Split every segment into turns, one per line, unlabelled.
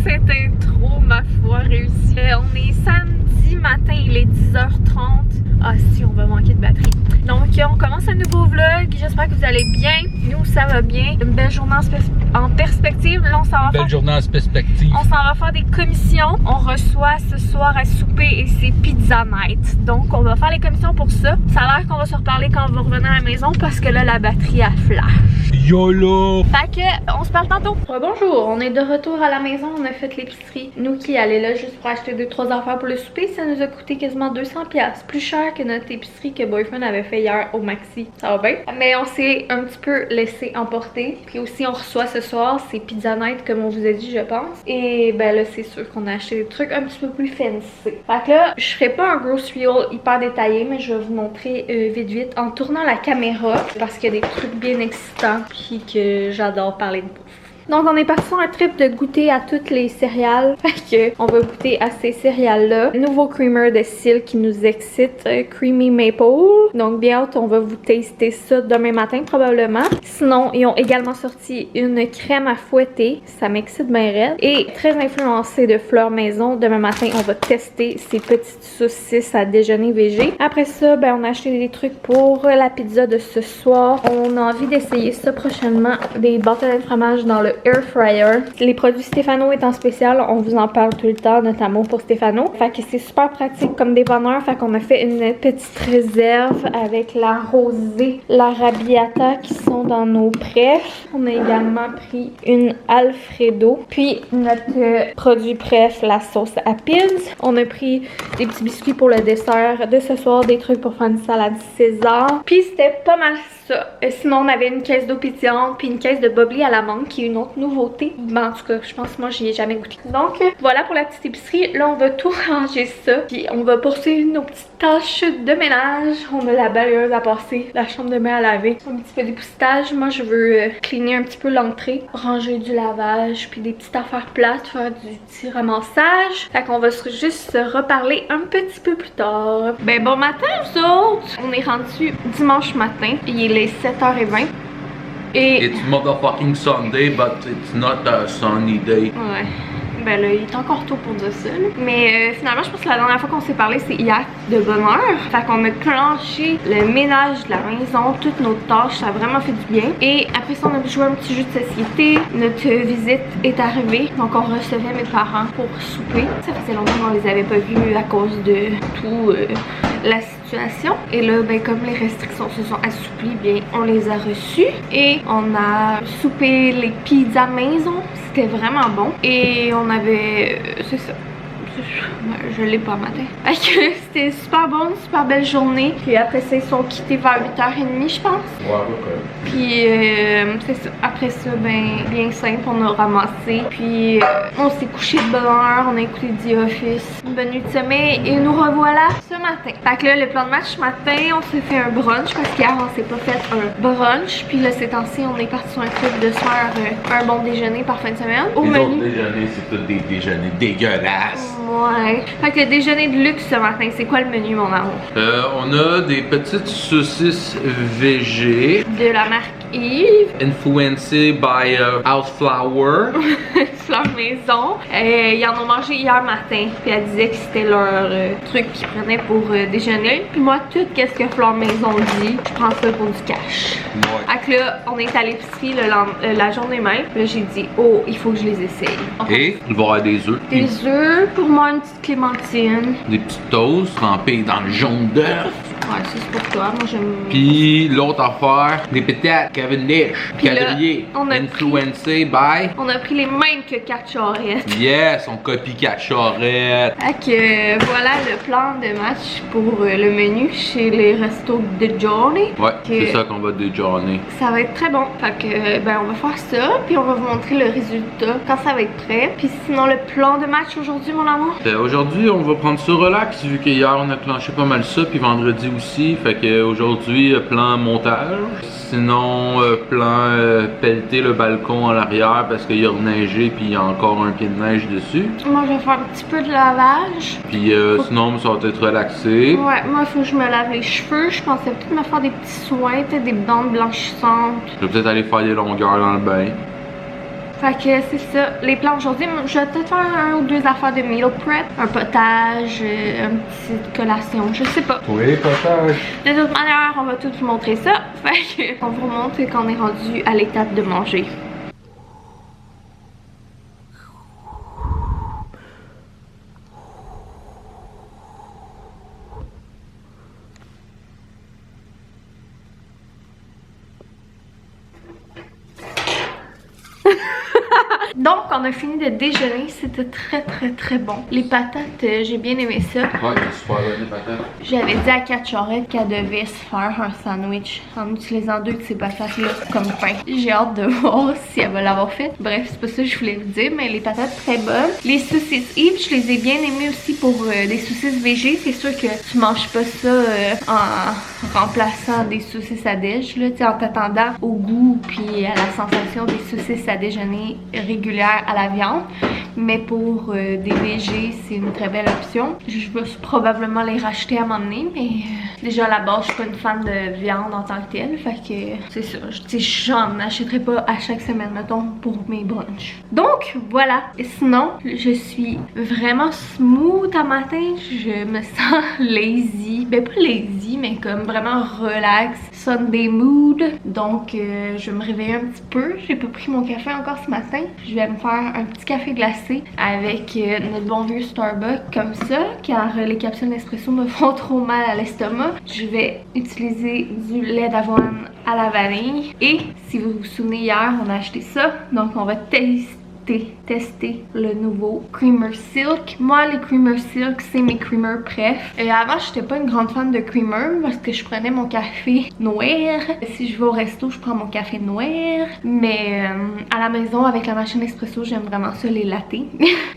cette intro, ma foi, réussie. On est samedi matin, il est 10h30. Ah si, on va manquer de batterie. Donc on commence un nouveau vlog, j'espère que vous allez bien. Nous ça va bien, une belle journée en perspective. Là on s'en va On s'en va faire des commissions. On reçoit ce soir à souper et c'est pizza night. Donc on va faire les commissions pour ça. Ça a l'air qu'on va se reparler quand on va revenir à la maison parce que là la batterie a flash.
YOLO!
Fait que on se parle tantôt. Bonjour, on est de retour à la maison, on a fait l'épicerie. Nous qui allaient là juste pour acheter 2-3 affaires pour le souper, ça nous a coûté quasiment 200$. Plus cher que notre épicerie que Boyfriend avait fait hier au Maxi. Ça va bien? Mais on s'est un petit peu laissé emporter. Puis aussi on reçoit ce soir, c'est pizza night comme on vous a dit je pense. Et ben là c'est sûr qu'on a acheté des trucs un petit peu plus fancy. Fait que là, je ferai pas un grocery haul hyper détaillé, mais je vais vous montrer vite en tournant la caméra parce qu'il y a des trucs bien excitants puis que j'adore parler de bouffe. Donc on est parti sur un trip de goûter à toutes les céréales. Fait que on va goûter à ces céréales-là. Nouveau creamer de Silk qui nous excite, Creamy Maple. Donc bien hâte, on va vous tester ça demain matin probablement. Sinon, ils ont également sorti une crème à fouetter. Ça m'excite bien raide. Et très influencé de Fleur Maison. Demain matin, on va tester ces petites saucisses à déjeuner végé. Après ça, ben on a acheté des trucs pour la pizza de ce soir. On a envie d'essayer ça prochainement. Des bâtonnets de fromage dans le air fryer. Les produits Stéphano est en spécial, on vous en parle tout le temps, notre amour pour Stéphano. Fait que c'est super pratique comme débonneur. Fait qu'on a fait une petite réserve avec la rosée, l'arrabbiata qui sont dans nos préf. On a également pris une Alfredo. Puis notre produit préf, la sauce à pizza. On a pris des petits biscuits pour le dessert de ce soir, des trucs pour faire une salade César. Puis c'était pas mal ça. Sinon on avait une caisse d'eau pétillante puis une caisse de bubbly à la menthe qui est une autre nouveauté. Ben, en tout cas, je pense que moi j'y ai jamais goûté. Donc voilà pour la petite épicerie. Là on va tout ranger ça. Puis on va poursuivre nos petites tâches de ménage. On a la balayeuse à passer, la chambre de bain à laver, un petit peu d'époussetage. Moi je veux cleaner un petit peu l'entrée, ranger du lavage, puis des petites affaires plates, faire du petit ramassage. Fait qu'on va juste se reparler un petit peu plus tard. Ben bon matin vous autres! On est rendu dimanche matin. Il est les 7h20. Et
It's motherfucking Sunday, but it's not a sunny day.
ouais. Ben là, il est encore tôt pour dire ça. Là. Mais finalement, je pense que la dernière fois qu'on s'est parlé, c'est hier de bonne heure. Fait qu'on a clenché le ménage de la maison, toutes nos tâches, ça a vraiment fait du bien. Et après ça, on a joué un petit jeu de société. Notre visite est arrivée. Donc on recevait mes parents pour souper. Ça faisait longtemps qu'on les avait pas vus à cause de tout la situation. Et là, ben comme les restrictions se sont assouplies, bien on les a reçus. Et on a soupé les pizzas maison. C'était vraiment bon. Et on avait... c'est ça. Je l'ai pas matin. C'était super bon, super belle journée. Puis après ça, ils sont quittés vers 8h30, je pense.
Ouais, okay.
Puis c'est ça. Après ça, ben bien simple, on a ramassé. Puis on s'est couché de bonne heure, on a écouté The Office. Une bonne nuit de sommeil et nous revoilà ce matin. Fait que là, le plan de match ce matin, on s'est fait un brunch parce qu'hier on s'est pas fait un brunch. Puis là, ces temps-ci, on est parti sur un trip de se faire un bon déjeuner par fin de semaine. Au
Les
menu.
autres déjeuners, c'est tous des déjeuners dégueulasses.
Ouais. Fait que le déjeuner de luxe ce matin, c'est quoi le menu, mon amour?
On a des petites saucisses végé.
De la marque Yves.
Influencé by House Flower.
Fleur Maison. Ils en ont mangé hier matin. Puis elle disait que c'était leur truc qu'ils prenaient pour déjeuner. Puis moi, tout ce que Fleur Maison dit, je prends ça pour du cash.
Ouais.
Fait que là, on est à l'épicerie la journée même. Puis là, j'ai dit, oh, il faut que je les essaye.
Et il va y avoir des œufs.
Des œufs, pour moi, une petite clémentine.
Des petits toasts trempés dans le jaune d'œuf.
Ouais, ça c'est pour toi. Moi, j'aime.
Puis l'autre affaire, des pétates Cavendish.
Puis là,
Calendrier.
on a
Influencé by.
On a pris les mêmes que 4 charrettes.
Yes, on copie 4 charrettes.
Fait que voilà le plan de match pour le menu chez les restos de Johnny.
Ouais,
Que
c'est ça qu'on va déjeuner.
ça va être très bon. Fait que ben on va faire ça. Puis on va vous montrer le résultat quand ça va être prêt. Puis sinon le plan de match aujourd'hui, mon amour.
Aujourd'hui, on va prendre ça relax vu qu'hier on a clenché pas mal ça. Puis vendredi aussi. Fait que aujourd'hui, plan montage. Sinon, plan pelleter le balcon à l'arrière parce qu'il a reneigé puis il y a encore un pied de neige dessus.
Moi je vais faire un petit peu de lavage.
Puis sinon, ça va être relaxé.
Ouais, moi il faut que je me lave les cheveux. Je pensais peut-être me faire des petits soins, peut-être des bandes blanchissantes.
Je vais peut-être aller faire des longueurs dans le bain.
Fait que c'est ça, les plans aujourd'hui. Je vais peut-être faire un ou deux affaires de meal prep. Un potage, une petite collation, je sais pas.
Oui, potage.
De toute manière, on va tout vous montrer ça. Fait qu'on vous montre quand on est rendu à l'étape de manger. Donc, on a fini de déjeuner. C'était très bon. Les patates, j'ai bien aimé ça.
Ouais, c'est super bon, les patates.
J'avais dit à Kat Charette qu'elle devait se faire un sandwich en utilisant 2 de ces patates-là comme pain. J'ai hâte de voir si elle va l'avoir fait. Bref, c'est pas ça que je voulais vous dire, mais les patates très bonnes. Les saucisses Yves, je les ai bien aimées aussi pour des saucisses végé. C'est sûr que tu manges pas ça en remplaçant des saucisses à déj, là, en t'attendant au goût puis à la sensation des saucisses à déjeuner régulières à la viande. Mais pour des végés, c'est une très belle option. Je vais probablement les racheter à m'emmener, mais déjà à la base, je suis pas une fan de viande en tant que telle. Fait que c'est ça. J'en achèterai pas à chaque semaine, mettons, pour mes brunchs. Donc voilà. Et sinon, je suis vraiment smooth à matin. Je me sens lazy. Ben pas lazy, mais comme vraiment relax. Sunday mood. Donc je vais me réveiller un petit peu. J'ai pas pris mon café encore ce matin. Je vais me faire un petit café glacé avec notre bon vieux Starbucks comme ça, car les capsules Nespresso me font trop mal à l'estomac. Je vais utiliser du lait d'avoine à la vanille. Et si vous vous souvenez, hier on a acheté ça, donc on va tester le nouveau Creamer Silk. Moi, les Creamer Silk, c'est mes creamers préf. Avant, j'étais pas une grande fan de creamer parce que je prenais mon café noir. Si je vais au resto, je prends mon café noir. Mais à la maison, avec la machine espresso, j'aime vraiment ça, les lattés.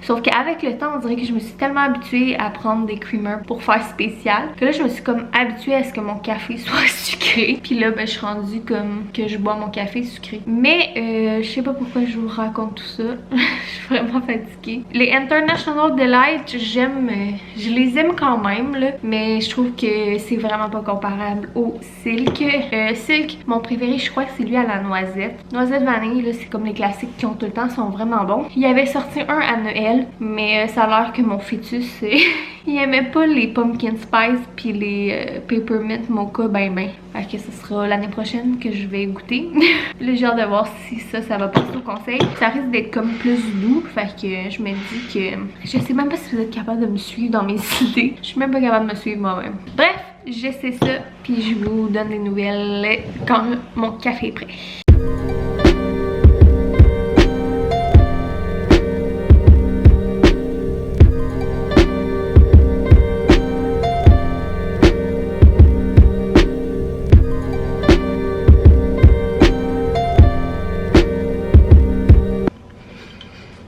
Sauf qu'avec le temps, on dirait que je me suis tellement habituée à prendre des creamers pour faire spécial que là, je me suis comme habituée à ce que mon café soit sucré. Puis là, ben, je suis rendue comme que je bois mon café sucré. Mais je sais pas pourquoi je vous raconte tout ça. Je suis vraiment fatiguée. Les International Delight, je les aime quand même, là, mais je trouve que c'est vraiment pas comparable au Silk. Silk, mon préféré, je crois que c'est lui à la noisette. Noisette vanille, là, c'est comme les classiques qui ont tout le temps, sont vraiment bons. Il y avait sorti un à Noël, mais ça a l'air que mon fœtus, il aimait pas les pumpkin spice puis les peppermint mocha ben. Fait que ce sera l'année prochaine que je vais goûter. Là, j'ai hâte de voir si ça va passer au conseil. Ça risque d'être comme plus doux, fait que je me dis que... Je sais même pas si vous êtes capable de me suivre dans mes idées. Je suis même pas capable de me suivre moi-même. Bref, j'essaie ça, puis je vous donne des nouvelles quand mon café est prêt.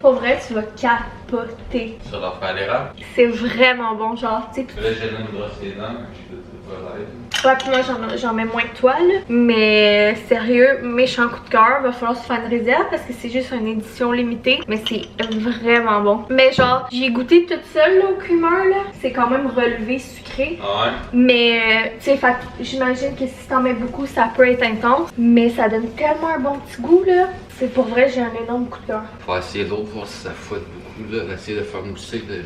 Pour vrai, tu vas capoter.
Sur leur faire l'érable.
C'est vraiment bon, genre, tu sais.
Là, j'ai me brosse les dents, je peux pas l'aide.
Ouais, puis moi j'en mets moins que toi, là. Mais sérieux, méchant coup de cœur. Va falloir se faire une réserve parce que c'est juste une édition limitée. Mais c'est vraiment bon. Mais genre, j'ai goûté toute seule là, au creamer, là. C'est quand même relevé sucré.
Ah ouais?
Mais, tu sais, j'imagine que si t'en mets beaucoup, ça peut être intense. Mais ça donne tellement un bon petit goût, là. C'est pour vrai, j'ai un énorme coup de cœur.
Faut essayer l'autre, voir si ça fouette beaucoup, là. Essayer de faire mousser de...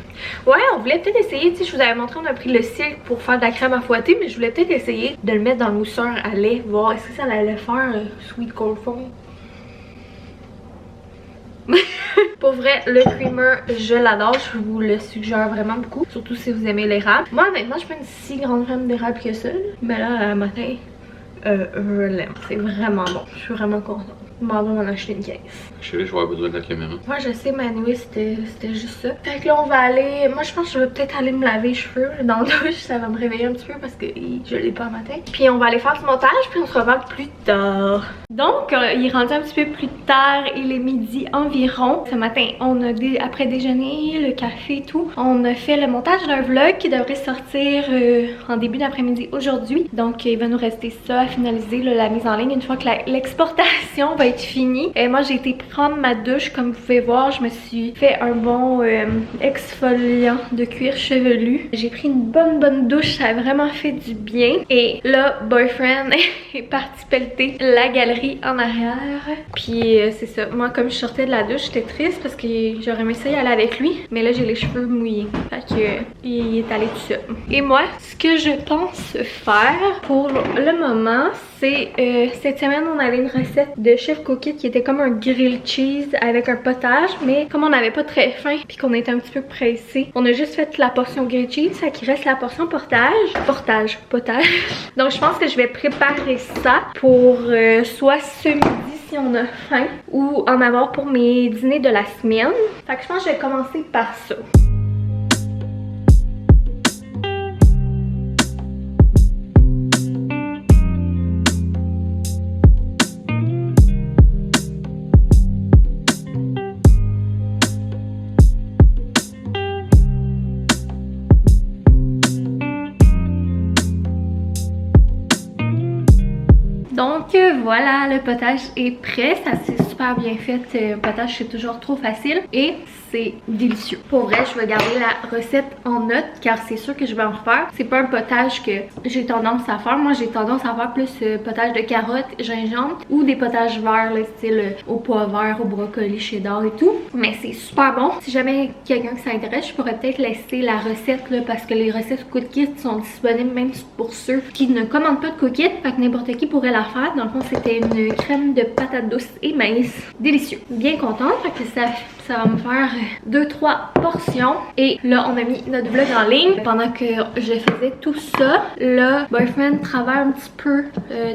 Ouais, on voulait peut-être essayer, tu sais, je vous avais montré, on a pris le Silk pour faire de la crème à fouetter, mais je voulais peut-être essayer de le mettre dans le mousseur à lait, voir est-ce que ça allait faire sweet cold foam. Pour vrai, le creamer, je l'adore, je vous le suggère vraiment beaucoup, surtout si vous aimez l'érable. Moi, honnêtement, je suis pas une si grande fan d'érable que ça, là. Mais là, matin, je l'aime, c'est vraiment bon, je suis vraiment contente. M'en va m'en acheter une caisse.
Je sais, je vais avoir besoin de la caméra.
Moi je sais, mais anyway, c'était juste ça. Fait que là on va aller, moi je pense que je vais peut-être aller me laver les cheveux dans la douche, ça va me réveiller un petit peu parce que je l'ai pas un matin. Puis on va aller faire du montage, puis on se revoit plus tard. Donc il est rendu un petit peu plus tard, il est midi environ. Ce matin on a après déjeuner, le café et tout. On a fait le montage d'un vlog qui devrait sortir en début d'après-midi aujourd'hui. Donc il va nous rester ça à finaliser, là, la mise en ligne une fois que l'exportation va être fini. Et moi j'ai été prendre ma douche, comme vous pouvez voir, je me suis fait un bon exfoliant de cuir chevelu. J'ai pris une bonne douche, ça a vraiment fait du bien. Et là, boyfriend est parti pelleter la galerie en arrière. Puis c'est ça, moi comme je sortais de la douche, j'étais triste parce que j'aurais aimé ça y aller avec lui. Mais là j'ai les cheveux mouillés, fait que il est allé tout seul. Et moi, ce que je pense faire pour le moment, c'est cette semaine on avait une recette de Chef Cookit qui était comme un grilled cheese avec un potage, mais comme on n'avait pas très faim puis qu'on était un petit peu pressé, on a juste fait la portion grilled cheese, ça qui reste la portion potage. Donc je pense que je vais préparer ça pour soit ce midi si on a faim ou en avoir pour mes dîners de la semaine. Fait que je pense que je vais commencer par ça. Donc voilà, le potage est prêt, ça s'est super bien fait, le potage c'est toujours trop facile et c'est délicieux. Pour vrai, je vais garder la recette en note car c'est sûr que je vais en refaire. C'est pas un potage que j'ai tendance à faire, moi j'ai tendance à faire plus potage de carottes, gingembre ou des potages verts, là, style au pois vert, au brocoli, cheddar et tout. Mais c'est super bon, si jamais quelqu'un qui s'intéresse, je pourrais peut-être laisser la recette là, parce que les recettes Cookit sont disponibles même pour ceux qui ne commandent pas de Cookit, fait que n'importe qui pourrait la faire. Dans le fond, c'était une crème de patates douces et maïs. Délicieux. Bien contente. Fait que ça va me faire 2-3 portions. Et là, on a mis notre vlog en ligne. Pendant que je faisais tout ça, le boyfriend travaille un petit peu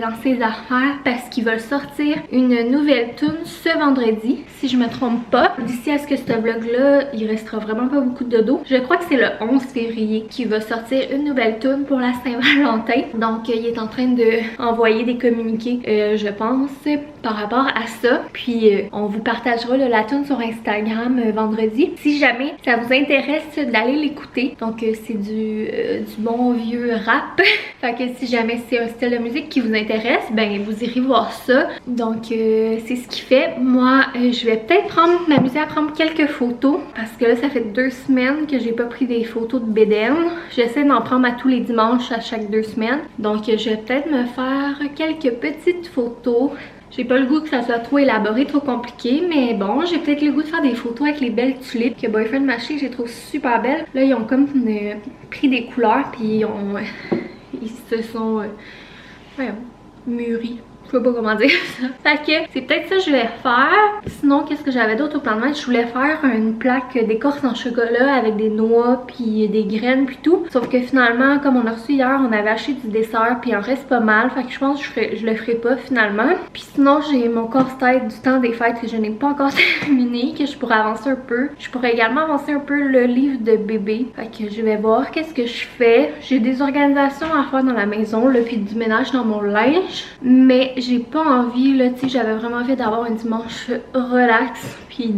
dans ses affaires parce qu'ils veulent sortir une nouvelle tune ce vendredi, si je me trompe pas. D'ici à ce que ce vlog-là, il restera vraiment pas beaucoup de dodo. Je crois que c'est le 11 février qu'il va sortir une nouvelle tune pour la Saint-Valentin. Donc, il est en train d'envoyer des communiqués, je pense, par rapport à ça. Puis, on vous partagera la tune sur Instagram vendredi. Si jamais ça vous intéresse d'aller l'écouter. Donc, c'est du bon vieux rap. Fait que si jamais c'est un style de musique qui vous intéresse, ben vous irez voir ça. Donc, c'est ce qu'il fait. Moi, je vais peut-être m'amuser à prendre quelques photos parce que là, ça fait 2 semaines que j'ai pas pris des photos de bédaine. J'essaie d'en prendre à tous les dimanches à chaque 2 semaines. Donc, je vais peut-être me faire quelques petites photos. J'ai pas le goût que ça soit trop élaboré, trop compliqué, mais bon, j'ai peut-être le goût de faire des photos avec les belles tulipes que Boyfriend m'a acheté, je les trouve super belles. Là, ils ont comme pris des couleurs, puis ils se sont mûris. Je sais pas comment dire ça. Fait que c'est peut-être ça que je vais faire. Sinon, qu'est-ce que j'avais d'autre au plan de match? Je voulais faire une plaque d'écorce en chocolat avec des noix puis des graines puis tout. Sauf que finalement, comme on a reçu hier, on avait acheté du dessert puis il en reste pas mal. Fait que je pense que je le ferai pas finalement. Puis sinon, j'ai mon casse-tête du temps des fêtes que je n'ai pas encore terminé, que je pourrais avancer un peu. Je pourrais également avancer un peu le livre de bébé. Fait que je vais voir qu'est-ce que je fais. J'ai des organisations à faire dans la maison, là, puis du ménage dans mon linge. Mais j'ai pas envie, là, tu sais, j'avais vraiment envie d'avoir un dimanche relax puis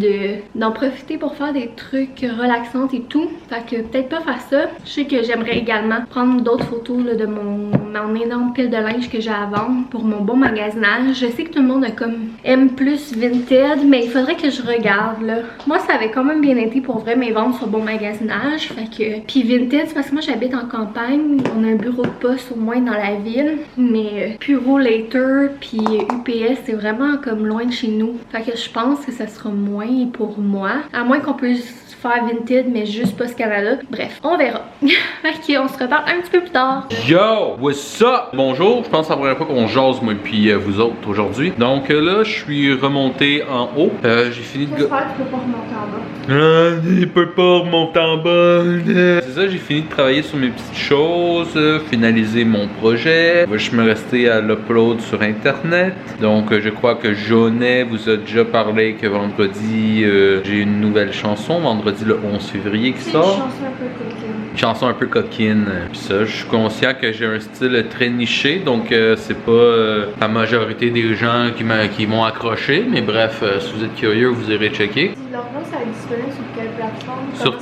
d'en profiter pour faire des trucs relaxants et tout. Fait que peut-être pas faire ça. Je sais que j'aimerais également prendre d'autres photos là, de mon énorme pile de linge que j'ai à vendre pour mon bon magasinage. Je sais que tout le monde aime plus Vinted, mais il faudrait que je regarde là. Moi, ça avait quand même bien été pour vrai mes ventes sur bon magasinage. Fait que puis Vinted, c'est parce que moi j'habite en campagne, on a un bureau de poste au moins dans la ville, mais Puro Later puis UPS c'est vraiment comme loin de chez nous. Fait que je pense que ça sera moins pour moi, à moins qu'on puisse faire Vinted mais juste Post Canada. Bref, on verra. Fait qu'on se reparle un petit peu plus tard.
Yo, what's up? Bonjour, je pense que c'est la première fois qu'on jase moi puis vous autres aujourd'hui. Donc là, je suis remonté en haut. J'ai fini de...
J'espère que tu peux pas remonter en bas.
Je peux pas remonter en bas. C'est ça, j'ai fini de travailler sur mes petites choses, finaliser mon projet. Je me restais à l'upload sur internet. Donc je crois que Jaunet vous a déjà parlé que vendredi j'ai une nouvelle chanson, vendredi le 11 février qui sort. Chanson un peu coquine. Puis ça, je suis conscient que j'ai un style très niché, donc c'est pas la majorité des gens qui m'ont accroché, mais bref, si vous êtes curieux, vous irez checker.
Alors là, ça va être disponible sur quelle plateforme?
Sur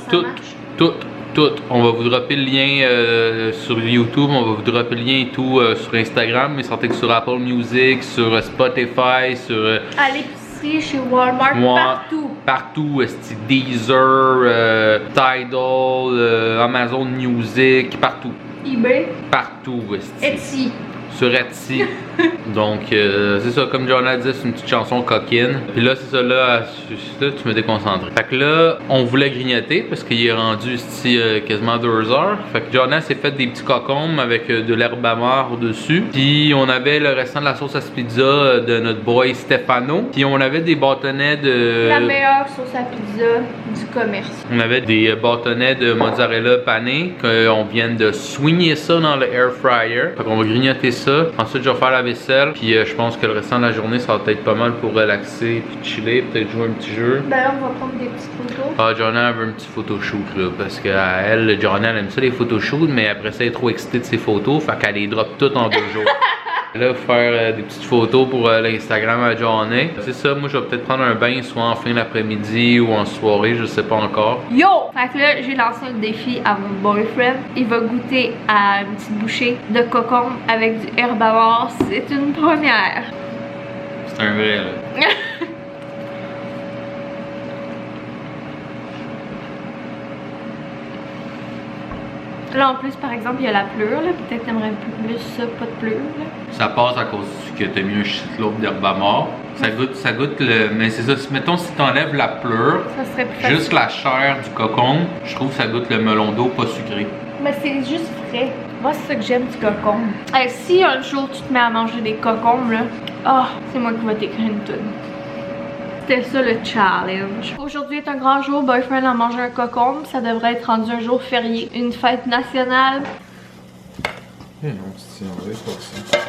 toutes. tout. On va vous dropper le lien sur YouTube, on va vous dropper le lien et tout sur Instagram, mais sortez que sur Apple Music, sur Spotify, sur...
À l'épicerie, chez Walmart, partout.
Partout, Deezer, Tidal, Amazon Music, partout.
eBay.
Partout,
Etsy.
Sur Etsy. Donc, c'est ça, comme Joanna disait, c'est une petite chanson coquine. Puis là, c'est ça, là, tu me déconcentres. Fait que là, on voulait grignoter parce qu'il est rendu ici quasiment 2 heures. Fait que Joanna s'est fait des petits cocombes avec de l'herbe amare au-dessus. Puis on avait le restant de la sauce à pizza de notre boy Stefano. Puis on avait des bâtonnets de...
La meilleure sauce à pizza du commerce.
On avait des bâtonnets de mozzarella pané qu'on vient de swinger ça dans le air fryer. Fait qu'on va grignoter ça. Ensuite, je vais faire la vaisselle. Puis je pense que le restant de la journée, ça va être pas mal pour relaxer puis chiller. Peut-être jouer un petit jeu.
D'ailleurs, on va prendre des petites photos.
Ah, Joanna veut un petit photoshoot là. Parce que elle, Joanna, elle aime ça les photoshoots. Mais après ça, elle est trop excitée de ses photos. Fait qu'elle les drop toutes en 2 jours. Là, faire des petites photos pour l'Instagram à Joanna. C'est ça, moi je vais peut-être prendre un bain soit en fin d'après-midi ou en soirée, je sais pas encore.
Yo! Fait que là, j'ai lancé un défi à mon boyfriend. Il va goûter à une petite bouchée de cocombe avec du herbivore. C'est une première.
C'est un vrai là.
Là, en plus, par exemple, il y a la pleure. Peut-être que t'aimerais un peu plus ça, pas de pleure. Là.
Ça passe à cause que t'as mis un shitload d'herbe à mort. Ça goûte le... Mais c'est ça, mettons si t'enlèves la pleure,
ça serait plus facile.
juste la chair du cocon, je trouve que ça goûte le melon d'eau pas sucré.
Mais c'est juste frais. Moi, c'est ça que j'aime du cocombe. Hey, si un jour tu te mets à manger des cocombes, là, c'est moi qui vais t'écrire une toune. C'était ça le challenge. Aujourd'hui est un grand jour, boyfriend a mangé un cocombe. Ça devrait être rendu un jour férié, une fête nationale.
Eh non, c'est en vrai pour ça.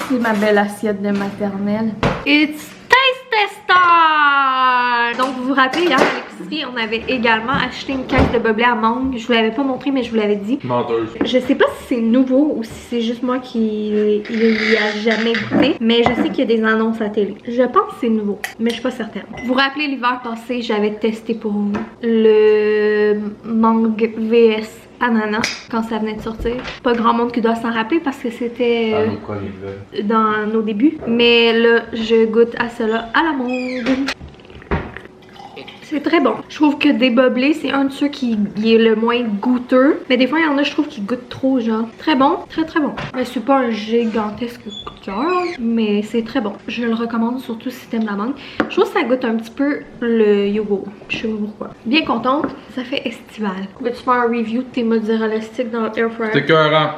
C'est ma belle assiette de maternelle. It's taste tester! Donc vous vous rappelez, hier à l'épicerie, on avait également acheté une caisse de boblé à mangue. Je vous l'avais pas montré, mais je vous l'avais dit.
Menteuse.
Je sais pas si c'est nouveau ou si c'est juste moi qui y a jamais goûté, mais je sais qu'il y a des annonces à télé. Je pense que c'est nouveau, mais je suis pas certaine. Vous vous rappelez, l'hiver passé, j'avais testé pour vous le mangue VS ananas quand ça venait de sortir. Pas grand monde qui doit s'en rappeler parce que c'était dans nos débuts. Mais là, je goûte à cela à la mangue. C'est très bon. Je trouve que déboblé, c'est un de ceux qui est le moins goûteux. Mais des fois, il y en a, je trouve, qui goûtent trop, genre. Très bon, très très bon. Mais c'est pas un gigantesque coup de cœur, mais c'est très bon. Je le recommande, surtout si t'aimes la mangue. Je trouve que ça goûte un petit peu le yogourt. Je sais pas pourquoi. Bien contente, ça fait estival. Veux-tu faire un review de tes mozzarella sticks dans l'air fryer?
C'est écœurant.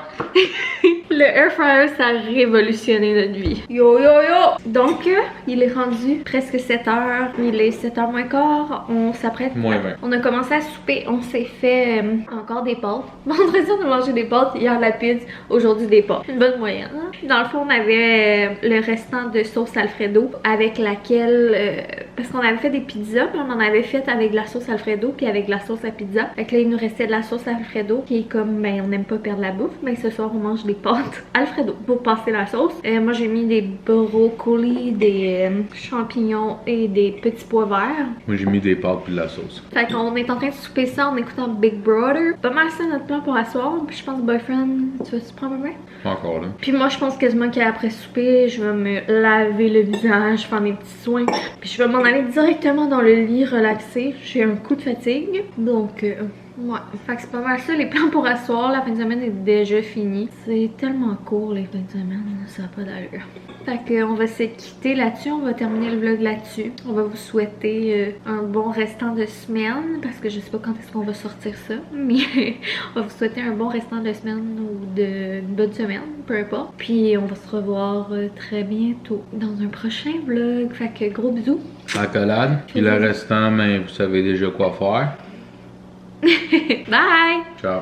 Le air fryer, ça a révolutionné notre vie. Yo yo yo! Donc, il est rendu presque 7 h. Il est 7 h moins quart. On s'apprête.
Moins 20.
On a commencé à souper. On s'est fait encore des pâtes. Vendredi, on a mangé des pâtes. Hier, la pizza. Aujourd'hui, des pâtes. Une bonne moyenne. Hein? Dans le fond, on avait le restant de sauce Alfredo avec laquelle... parce qu'on avait fait des pizzas. Puis on en avait fait avec de la sauce Alfredo puis avec de la sauce à pizza. Fait que là, il nous restait de la sauce Alfredo qui est comme, ben, on n'aime pas perdre la bouffe. Mais ce soir, on mange des pâtes Alfredo pour passer la sauce. Moi, j'ai mis des brocolis, des champignons et des petits pois verts.
Moi, j'ai mis des pâtes puis de la sauce.
Fait qu'on est en train de souper ça en écoutant Big Brother. Pas mal ça notre plan pour la soirée. Puis je pense, boyfriend, tu vas-tu prendre un bain?
Pas encore là.
Puis moi, je pense quasiment qu'après souper, je vais me laver le visage, faire mes petits soins. Puis je vais m'en aller directement dans le lit relaxer. J'ai un coup de fatigue. Donc, ouais. Fait que c'est pas mal ça. Les plans pour la soirée, la fin de semaine est déjà finie. C'est tellement court les fins de semaine, ça n'a pas d'allure. Fait qu'on va se quitter là-dessus, on va terminer le vlog là-dessus. On va vous souhaiter un bon restant de semaine parce que je sais pas quand est-ce qu'on va sortir ça, mais on va vous souhaiter un bon restant de semaine ou une bonne semaine, peu importe. Puis on va se revoir très bientôt dans un prochain vlog. Fait que gros bisous.
Accolade. Puis le restant, mais vous savez déjà quoi faire.
Bye!
Ciao.